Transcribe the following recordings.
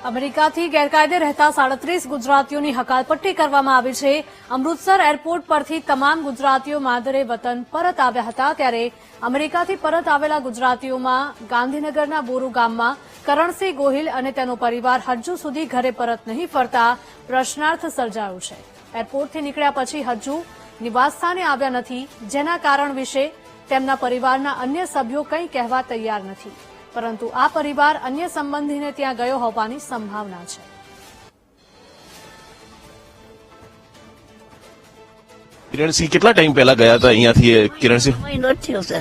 અમેરિકાથી ગેરકાયદે રહેતા 37 ગુજરાતીઓની હકાલપટ્ટી કરવામાં આવી છે। અમૃતસર એરપોર્ટ પરથી તમામ ગુજરાતીઓ માદરે વતન પરત આવ્યા હતા, ત્યારે અમેરિકાથી પરત આવેલા ગુજરાતીઓમાં ગાંધીનગરના બોરુ ગામમાં કરણસિંહ ગોહિલ અને તેનો પરિવાર હજુ સુધી ઘરે પરત નહીં ફરતા પ્રશ્નાર્થ સર્જાયો છે। એરપોર્ટથી નીકળ્યા પછી હજુ નિવાસસ્થાને આવ્યા નથી, જેના કારણ વિશે તેમના પરિવારના અન્ય સભ્યો કંઈ કહેવા તૈયાર નથી, પરંતુ આ પરિવાર અન્ય સંબંધીને ત્યાં ગયો હોવાની સંભાવના છે। કિરણસિંહ કેટલા ટાઈમ પહેલા ગયા હતા અહીંયાથી? કિરણસિંહ મહિનો જ થયો છે,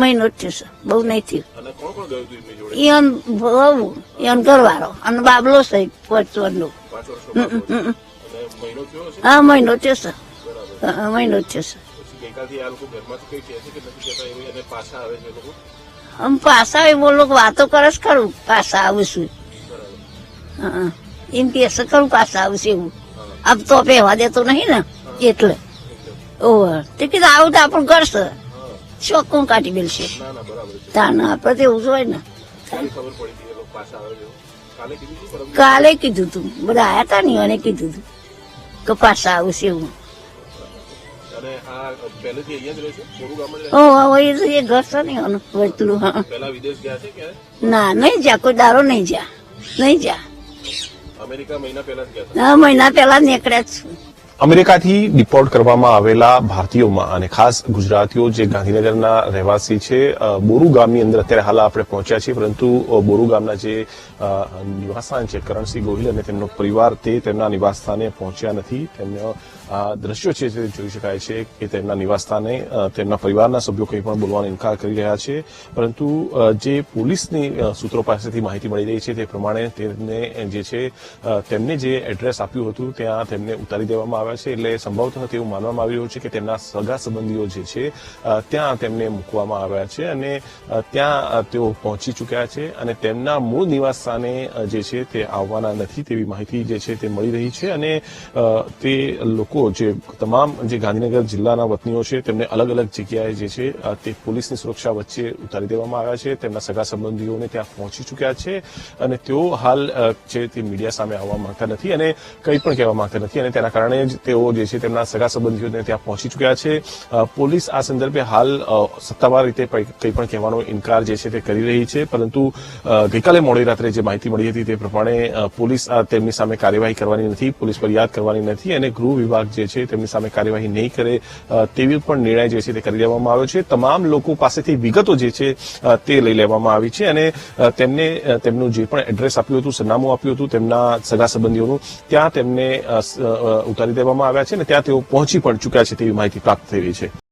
મહિનો જ થયો છે, બહુ નહીં થયું। અને કોણ કોણ ગયું હતું એમની જોડે? ઈયોન બહુ ઈયોન ઘરવાળો અને બાબલો છે 5 વર્ષનો। 5 વર્ષ અને મહિનો થયો છે? હા, મહિનો થયો છે, મહિનો જ થયો છે। પછી ગઈકાલથી આ લોકો ઘરમાંથી કઈ કહે છે કે નથી કહેતા એવું, અને પાછા આવે છે લોકો? આમ પાછા એ બોલો વાતો કરે છે ખરું, પાછા આવું છું, હા એમ કે છે ખરું પાછા આવું છે એવું, આપ તો પહેવા દેતો નહીં ને એટલે ઓવર તે કીધું આવું તો આપણું ઘર છે, શોખ કોણ કાઢી મેલશે? ના ના, બરાબર છે। તાને આપડે તો એવું જ હોય ને। કાલે ખબર પડી હતી એ લોકો પાછા આવે છે? કાલે કીધું હતું? પરમ કાલે કીધું તું, બધા આયા હતા ને એને કીધું તું કે પાછા આવું છે એવું। અને આ પહેલેથી અહીંયા જ રહે છે? બોરુ ગામમાં જ રહે છે? એ ઘર છે ને એનું વચલું, હા પહેલા વિદેશ ગયા છે ક્યારે? ના નહીં જા, કોઈ દારો નહીં જા, નહીં જા, અમેરિકા મહિના પહેલા જ ગયા હતા? હા મહિના પહેલા નીકળ્યા જ છું। અમેરિકાથી ડિપોર્ટ કરવામાં આવેલા ભારતીયોમાં અને ખાસ ગુજરાતીઓ જે ગાંધીનગરના રહેવાસી છે, બોરુ ગામની અંદર અત્યારે હાલ આપણે પહોંચ્યા છીએ, પરંતુ બોરુ ગામના જે નિવાસસ્થાન છે કરણસિંહ ગોહિલ અને તેમનો પરિવાર તે તેમના નિવાસસ્થાને પહોંચ્યા નથી। તેમના દ્રશ્યો છે તે જોઈ શકાય છે કે તેમના નિવાસસ્થાને તેમના પરિવારના સભ્યો કંઈ પણ બોલવાનો ઇનકાર કરી રહ્યા છે, પરંતુ જે પોલીસની સૂત્રો પાસેથી માહિતી મળી રહી છે તે પ્રમાણે તેમને જે છે તેમને જે એડ્રેસ આપ્યું હતું ત્યાં તેમને ઉતારી દેવામાં આવ્યા છે। એટલે સંભવતઃ તેવું માનવામાં આવી રહ્યું છે કે તેમના સગા સંબંધીઓ જે છે ત્યાં તેમને મૂકવામાં આવ્યા છે અને ત્યાં તેઓ પહોંચી ચૂક્યા છે અને તેમના મૂળ નિવાસ સ્થાને જે છે તે આવવાના નથી તેવી માહિતી જે છે તે મળી રહી છે। અને તે લોકો જે તમામ જે ગાંધીનગર જિલ્લાના વતનીઓ છે તેમને અલગ અલગ જગ્યાએ જે છે તે પોલીસની સુરક્ષા વચ્ચે ઉતારી દેવામાં આવ્યા છે। તેમના સગા સંબંધીઓને ત્યાં પહોંચી ચૂક્યા છે અને તેઓ હાલ છે તે મીડિયા સામે આવવા માંગતા નથી અને કંઈ પણ કહેવા માંગતા નથી, અને તેના કારણે જ તેઓ જે છે તેમના સગા સંબંધીઓને ત્યાં પહોંચી ચૂક્યા છે। પોલીસ આ સંદર્ભે હાલ સત્તાવાર રીતે કંઈ પણ કહેવાનો ઇનકાર જે છે તે કરી રહી છે, પરંતુ ગઈકાલે મોડી રાત્રે જે માહિતી મળી હતી તે પ્રમાણે પોલીસ તેમની સામે કાર્યવાહી કરવાની નથી, પોલીસ ફરિયાદ કરવાની નથી અને ગૃહ વિભાગ જે છે તેમની સામે કાર્યવાહી નહીં કરે તેવી પણ નિર્ણય જે છે તે કરી લેવામાં આવ્યો છે। તમામ લોકો પાસેથી વિગતો જે છે તે લઈ લેવામાં આવી છે અને તેમને તેમનું જે પણ એડ્રેસ આપ્યું હતું, સરનામું આપ્યું હતું તેમના સગા સંબંધીઓનું, ત્યાં તેમને ઉતારી દેવામાં આવ્યા છે અને ત્યાં તેઓ પહોંચી પણ ચૂક્યા છે તેવી માહિતી પ્રાપ્ત થઈ રહી છે।